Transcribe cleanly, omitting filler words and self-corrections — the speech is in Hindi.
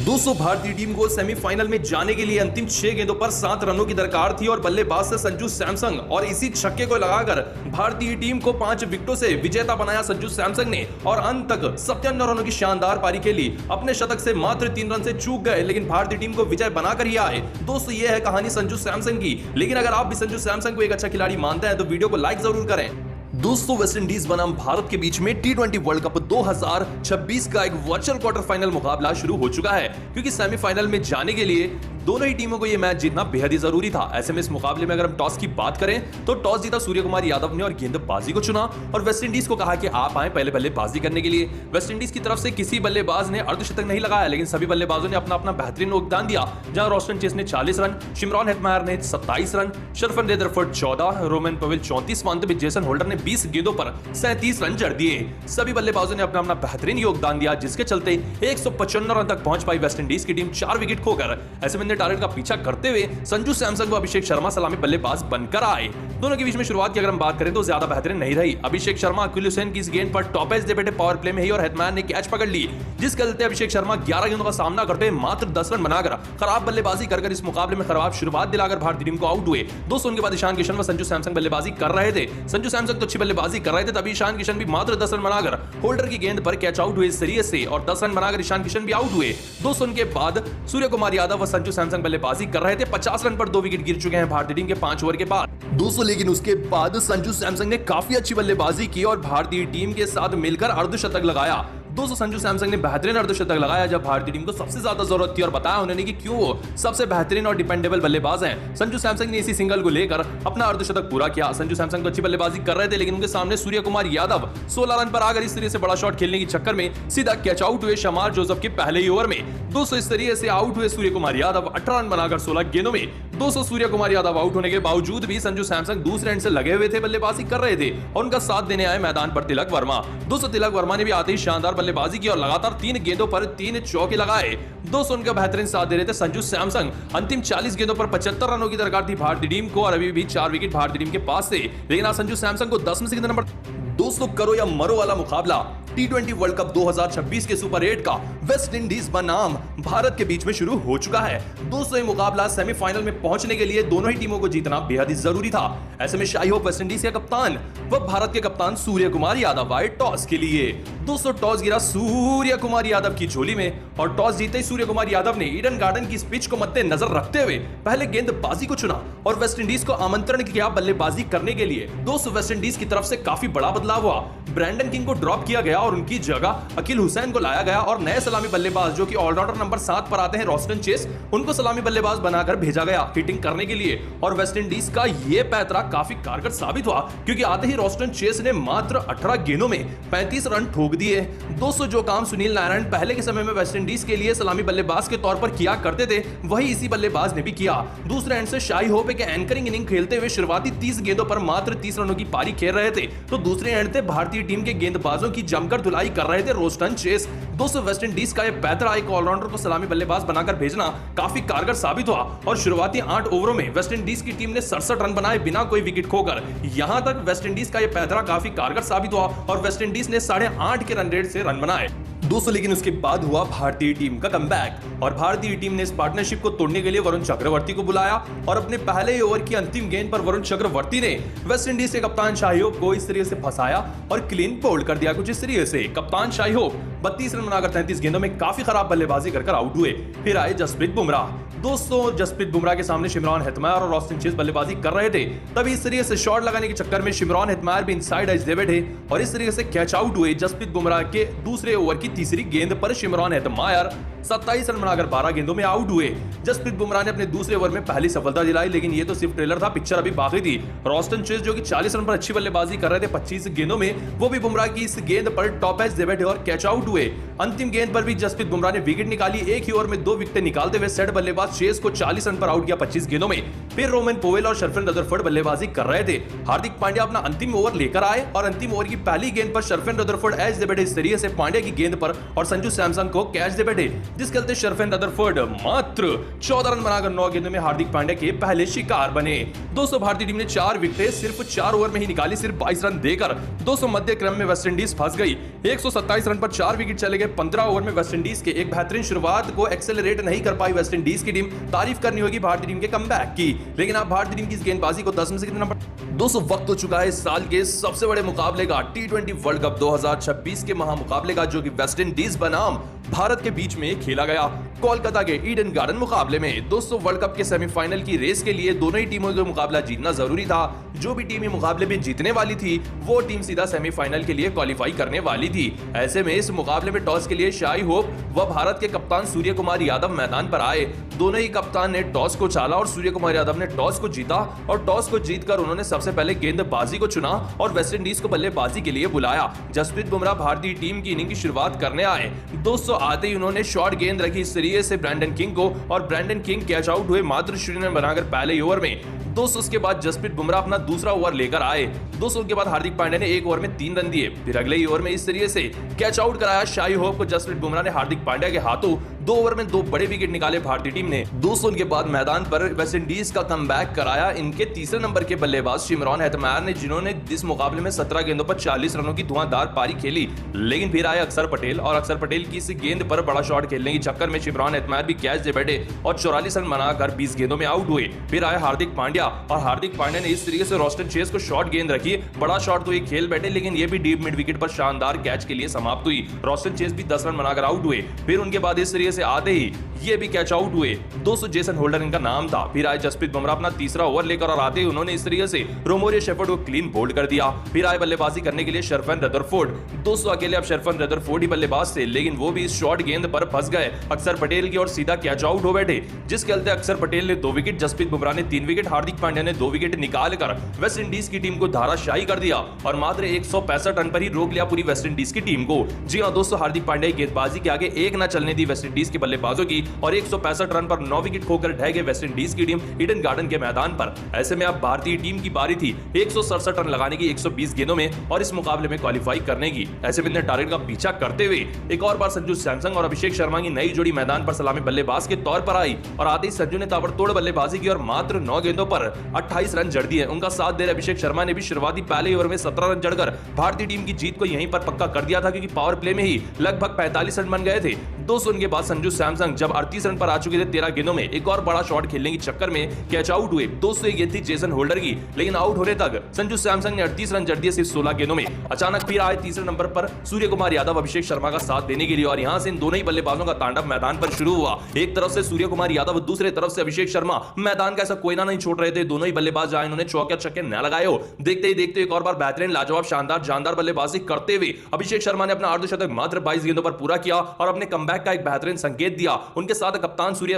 दोस्तों भारतीय टीम को सेमीफाइनल में जाने के लिए अंतिम 6 गेंदों पर 7 रनों की दरकार थी और बल्लेबाज से संजू सैमसंग और इसी छक्के को लगाकर भारतीय टीम को 5 विकेटों से विजेता बनाया संजू सैमसंग ने और अंत तक 57 रनों की शानदार पारी खेली। अपने शतक से मात्र 3 रन से चूक गए लेकिन भारतीय टीम को विजय बनाकर ही आए। दोस्तों ये है कहानी संजू सैमसंग की। लेकिन अगर आप भी संजू सैमसंग को एक अच्छा खिलाड़ी मानते हैं तो वीडियो को लाइक जरूर करें। दोस्तों वेस्टइंडीज बनाम भारत के बीच में T20 वर्ल्ड कप 2026 का एक वर्चुअल क्वार्टर फाइनल मुकाबला शुरू हो चुका है क्योंकि सेमीफाइनल में जाने के लिए दोनों ही टीमों को यह मैच जीतना बेहद ही जरूरी था। ऐसे में इस मुकाबले में अगर हम टॉस की बात करें तो टॉस जीता सूर्य कुमार यादव ने और गेंदबाजी को चुना और वेस्टइंडीज को कहा कि आप आए पहले बल्लेबाजी करने के लिए। वेस्टइंडीज की तरफ से किसी बल्लेबाज ने अर्धशतक नहीं लगाया लेकिन सभी बल्लेबाजों ने अपना अपना बेहतरीन योगदान दिया। जहां रोस्टन चेस ने 40 रन, शिमरॉन हेटमायर ने 27 रन, शरफन रदरफोर्ड 14, रोमन पवेल 34, अंत में जेसन होल्डर ने 20 गेंदों पर 37 रन जड़ दिए। सभी बल्लेबाजों ने अपना अपना बेहतरीन योगदान दिया जिसके चलते 155 रन तक पहुंच पाई वेस्टइंडीज की टीम 4 विकेट खोकर। ऐसे में टारगेट का पीछा करते हुए संजू सैमसंग व अभिषेक शर्मा सलामी बल्लेबाज बनकर आए। दोनों के बीच में शुरुआत की अगर हम बात करें तो ज्यादा बेहतरीन नहीं रही। अभिषेक शर्मा अकील हुसैन की इस गेंद पर टॉप एज दे बैठे पावर प्ले में ही और हेटमैन ने कैच पकड़ ली जिसके चलते अभिषेक शर्मा 11 गेंदों का सामना करते हुए मात्र 10 रन बनाकर खराब बल्लेबाजी कर इस मुकाबले में खराब शुरुआत दिलाकर भारतीय टीम को आउट हुए। दोस्तों उनके बाद ईशान किशन व संजू सैमसंग बल्लेबाजी कर रहे थे। संजू सैमसंग तो अच्छी बल्लेबाजी कर रहे थे तभी ईशान किशन भी मात्र 10 रन बनाकर होल्डर की गेंद पर कैच आउट हुए इस सीरीज से और 10 रन बनाकर ईशान किशन भी आउट हुए। दोस्तों उनके बाद सूर्य कुमार यादव व संजू सैमसंग बल्लेबाजी कर रहे थे। 50 रन पर 2 विकेट गिर चुके हैं भारतीय टीम के 5 ओवर के बाद। दोस्तों लेकिन उसके बाद संजू सैमसंग ने काफी अच्छी बल्लेबाजी की और भारतीय टीम के साथ मिलकर अर्धशतक लगाया। दोस्तों संजू सैमसंग ने बेहतरीन अर्धशतक लगाया जब भारतीय टीम को सबसे ज्यादा जरूरत थी और बताया उन्होंने कि क्यों वो सबसे बेहतरीन और डिपेंडेबल बल्लेबाज हैं। संजू सैमसंग ने इसी सिंगल को लेकर अपना अर्धशतक पूरा किया। संजू सैमसंग तो अच्छी बल्लेबाजी कर रहे थे लेकिन उनके सामने सूर्य कुमार यादव 16 रन पर आकर इस तरीके से बड़ा शॉट खेलने के चक्कर में सीधा कैच आउट हुए शमार जोसेफ के पहले ही ओवर में। दोस्तों इस तरीके से आउट हुए सूर्य कुमार यादव 18 रन बनाकर 16 गेंदों में। दोस्तों सूर्य कुमार यादव आउट होने के बावजूद भी संजू सैमसंग दूसरे एंड से लगे हुए थे, बल्लेबाजी कर रहे थे और उनका साथ देने आए मैदान पर तिलक वर्मा। दोस्तों तिलक वर्मा ने भी आते ही शानदार बल्लेबाजी की और लगातार 3 गेंदों पर 3 चौके लगाए। दोस्तों उनका बेहतरीन साथ दे रहे थे संजू सैमसंग। अंतिम 40 गेंदों पर 75 रनों की दरकार थी भारतीय टीम को और अभी भी 4 विकेट भारतीय टीम के पास थे लेकिन आज संजू सैमसंग को 10 में से कितना नंबर। दोस्तों करो या मरो वाला मुकाबला T20 वर्ल्ड कप 2026 के सुपर 8 का वेस्ट इंडीज बनाम भारत के बीच में शुरू हो चुका है। दोस्तों ये मुकाबला सेमीफाइनल में पहुंचने के लिए दोनों ही टीमों को जीतना बेहद ही जरूरी था। ऐसे में शाही होप वेस्ट इंडीज के कप्तान व भारत के कप्तान सूर्य कुमार यादव आए टॉस के लिए। दोस्तों टॉस गिरा सूर्य कुमार यादव की झोली में और टॉस जीते ही सूर्य कुमार यादव ने ईडन गार्डन की पिच को मद्देनजर रखते हुए पहले गेंदबाजी को चुना और वेस्ट इंडीज को आमंत्रण किया बल्लेबाजी करने के लिए। दोस्तों वेस्ट इंडीज की तरफ से काफी बड़ा बदलाव हुआ। ब्रैंडन किंग को ड्रॉप किया गया और उनकी जगह अकील हुसैन को लाया गया और नए सलामी बल्लेबाज जो कि ऑलराउंडर नंबर 7 पर आते हैं रोस्टन चेस, उनको सलामी बल्लेबाज बनाकर भेजा गया हिटिंग करने के लिए। और वेस्ट इंडीज का यह पैतरा काफी कारगर साबित हुआ क्योंकि आते ही रोस्टन चेस ने मात्र 18 गेंदों में 35 रन ठोक दिए। दोस्तों जो काम सुनील नारायण पहले के समय में वेस्ट इंडीज के लिए सलामी बल्लेबाज के तौर पर किया करते थे वही इसी बल्लेबाज ने भी किया। दूसरे एंड से शाही होप के एंकरिंग इनिंग खेलते हुए शुरुआती 30 गेंदों पर मात्र 30 रनों की पारी खेल रहे थे तो दूसरे एंड से भारतीय टीम के गेंदबाजों की जमकर धुलाई कर रहे थे रोस्टन चेस। दोस्तों वेस्ट इंडीज का यह पैतरा एक ऑलराउंडर को सलामी बल्लेबाज बनाकर भेजना काफी कारगर साबित हुआ और शुरुआती 8 ओवरों में वेस्ट इंडीज की टीम ने 67 रन बनाए बिना कोई विकेट खोकर। यहां तक वेस्ट इंडीज का यह पैतरा काफी कारगर साबित हुआ और वेस्ट इंडीज ने 8.5 के रन रेट से रन बनाए। दोस्तों लेकिन उसके बाद हुआ भारतीय टीम का कमबैक और भारतीय टीम ने इस पार्टनरशिप को तोड़ने के लिए वरुण चक्रवर्ती को बुलाया और अपने पहले ओवर की अंतिम गेंद पर वरुण चक्रवर्ती ने वेस्ट इंडीज के कप्तान शाही होप को इस तरीके से फंसाया और क्लीन बोल्ड कर दिया कुछ इस तरीके से। कप्तान शाही होप 32 रन बनाकर 33 गेंदों में काफी खराब बल्लेबाजी कर आउट हुए। फिर आए जसप्रीत बुमराह। दोस्तों जसप्रीत बुमराह के सामने शिमरॉन हेटमायर और रोस्टन चेस बल्लेबाजी कर रहे थे तभी इस तरीके से शॉट लगाने के चक्कर में शिमरॉन हेटमायर भी इनसाइड एज दे बैठे और इस तरीके से कैच आउट हुए। जसप्रीत बुमराह के दूसरे ओवर की तीसरी गेंद पर शिमरॉन हेटमायर 27 रन बनाकर 12 गेंदों में आउट हुए। जसप्रीत बुमराह ने अपने दूसरे ओवर में पहली सफलता दिलाई लेकिन ये तो सिर्फ ट्रेलर था, पिक्चर अभी बाकी थी। रोस्टन चेस जो कि 40 रन पर अच्छी बल्लेबाजी कर रहे थे 25 गेंदों में, वो भी बुमराह की इस गेंद पर टॉप एज दे बैठे और कैच आउट हुए। अंतिम गेंद पर भी जसप्रीत बुमराह ने विकेट निकाली। एक ही ओवर में 2 विकेट निकालते हुए सेट बल्लेबाज चेस को 40 रन पर आउट किया 25 गेंदों में। फिर रोमन पोवेल और शरफन रदरफोर्ड बल्लेबाजी कर रहे थे। हार्दिक पांड्या अपना अंतिम ओवर लेकर आए और अंतिम ओवर की पहली गेंद पर शरफन रदरफोर्ड एज दे बैठे इस तरीके से पांड्या की गेंद पर और संजू सैमसंग को कैच दे बैठे, जिसके चलते शेरफन रदरफोर्ड मात्र 14 रन बनाकर 9 गेंदों में हार्दिक पांड्या के पहले शिकार बने। दोस्तों भारतीय टीम ने 4 विकेटें सिर्फ 4 ओवर में ही निकाली, सिर्फ 22 रन देकर। दोस्तों मध्य क्रम में वेस्टइंडीज फंस गई। 127 रन पर 4 विकेट चले गए 15 ओवर में वेस्टइंडीज के। एक बेहतरीन शुरुआत को एक्सेलरेट नहीं कर पाई वेस्टइंडीज की टीम। तारीफ करनी होगी भारतीय टीम के कमबैक की, लेकिन आप भारतीय टीम की इस गेंदबाजी को 10 में से कितना नंबर? दोस्तों वक्त हो चुका है इस साल के सबसे बड़े मुकाबले का, T20 वर्ल्ड कप 2026 के महामुकाबले का, जो कि वेस्टइंडीज बनाम भारत के बीच में खेला गया कोलकाता के ईडन गार्डन मुकाबले में। दोस्तों वर्ल्ड कप के सेमीफाइनल की रेस के लिए दोनों ही टीमों का मुकाबला जीतना जरूरी था। जो भी टीम ये मुकाबले में जीतने वाली थी वो टीम सीधा सेमीफाइनल के लिए क्वालिफाई करने वाली थी। ऐसे में इस मुकाबले में टॉस के लिए शाई होप व भारत के कप्तान सूर्य कुमार यादव मैदान पर आए। दोनों ही कप्तान ने टॉस को चाला और सूर्य कुमार यादव ने टॉस को जीता और टॉस को जीतकर उन्होंने सबसे पहले गेंदबाजी को चुना और वेस्टइंडीज को बल्लेबाजी के लिए बुलाया। जसप्रीत बुमराह भारतीय टीम की इनिंग की शुरुआत करने आए। दोस्तों आते ही उन्होंने शॉर्ट गेंद रखी इस सीरीज से ब्रैंडन किंग को और ब्रैंडन किंग कैच आउट हुए मात्र 0 रन बनाकर पहले ओवर में। दोस्तों उसके बाद जसप्रीत बुमराह अपना दूसरा ओवर लेकर आए। दोस्तों उसके बाद हार्दिक पांड्या ने एक ओवर में 3 रन दिए। फिर अगले ही ओवर में इस सीरीज से कैच आउट कराया शाई होप को जसप्रीत बुमराह ने हार्दिक पांड्या के हाथों। 2 ओवर में 2 बड़े विकेट निकाले भारतीय टीम ने। दोस्तों उनके बाद मैदान पर वेस्टइंडीज का कमबैक कराया इनके तीसरे नंबर के बल्लेबाज शिमरॉन हेतमायर ने, जिन्होंने इस मुकाबले में 17 गेंदों पर 40 रनों की धुआंधार पारी खेली। लेकिन फिर आए अक्षर पटेल और अक्षर पटेल की इस गेंद पर बड़ा शॉट खेलने के चक्कर में शिमरॉन हेतमायर भी कैच दे बैठे और 44 रन बनाकर 20 गेंदों में आउट हुए। फिर आए हार्दिक पांड्या और हार्दिक पांड्या ने इस तरीके से रोस्टन चेस को शॉर्ट गेंद रखी। बड़ा शॉट तो ये खेल बैठे, लेकिन ये भी डीप मिड विकेट पर शानदार कैच के लिए समाप्त हुई। रोस्टन चेस भी 10 रन बनाकर आउट हुए। फिर उनके बाद इस तरीके से आते ही ये भी कैच आउट हुए। दोस्तों जेसन होल्डर इनका नाम था। फिर आए जसप्रीत बुमराह अपना तीसरा ओवर लेकर और आते ही उन्होंने इस तरीके से रोमोरियो शेफर्ड को क्लीन बोल्ड कर दिया। फिर आए बल्लेबाजी करने के लिए शेरफन रदरफोर्ड। दोस्तों अकेले अब शेरफन रदरफोर्ड ही बल्लेबाज थे, लेकिन वो भी इस शॉर्ट गेंद पर फंस गए अक्षर पटेल की और सीधा कैच आउट हो बैठे, जिसके चलते अक्षर पटेल ने 2 विकेट, जसप्रीत बुमराह ने 3 विकेट, हार्दिक पांड्या ने 2 विकेट निकालकर वेस्टइंडीज की टीम को धाराशायी कर दिया और मात्र 165 रन पर ही रोक लिया पूरी वेस्टइंडीज की टीम को। जी हां दोस्तों, हार्दिक पांड्या की गेंदबाजी के आगे एक न चलने दी वेस्टइंडीज के बल्लेबाजों की और 165 रन पर 9 विकेट खोकर ढह गए वेस्टइंडीज की टीम ईडन गार्डन के मैदान पर। ऐसे में अब भारतीय टीम की बारी थी 167 रन लगाने की 120 गेंदों में और इस मुकाबले में क्वालिफाई करने की। ऐसे में टारगेट का पीछा करते हुए एक और बार संजू सैमसंग और अभिषेक शर्मा की नई जोड़ी मैदान पर सलामी बल्लेबाज के तौर पर आई और आते ही संजू ने ताबड़तोड़ बल्लेबाजी की और मात्र 9 गेंदों पर 28 रन जड़ दिए। उनका साथ दे रहे अभिषेक शर्मा ने भी शुरुआती पहले ओवर में 17 रन जड़कर भारतीय टीम की जीत को यहीं पर पक्का कर दिया था, क्योंकि पावर प्ले में ही लगभग 45 रन बन गए थे। दोस्तों उनके बाद संजू सैमसंग जब 38 रन पर आ चुके थे 13 गेंदों में, एक और बड़ा शॉट खेलने के चक्कर में कैच आउट हुए। दोस्तों ये गेंद थी जेसन होल्डर की, लेकिन आउट होने तक संजू सैमसंग ने 38 रन जड़ दिए सिर्फ 16 गेंदों में। अचानक फिर आए तीसरे नंबर पर सूर्य कुमार यादव अभिषेक शर्मा का साथ देने के लिए और यहां से इन दोनों ही बल्लेबाजों का तांडव मैदान पर शुरू हुआ। एक तरफ से सूर्य कुमार यादव, दूसरे तरफ से अभिषेक शर्मा मैदान का ऐसा कोयना नहीं छोड़ रहे थे। दोनों ही बल्लेबाज जहां इन्होंने चौके छक्के न लगाए हो, देखते ही देखते एक और बार बेहतरीन लाजवाब शानदार जानदार बल्लेबाजी करते हुए अभिषेक शर्मा ने अपना अर्धशतक मात्र 22 गेंदों पर पूरा किया और अपने कमबैक का एक बेहतरीन संकेत दिया। उनके साथ कप्तान सूर्य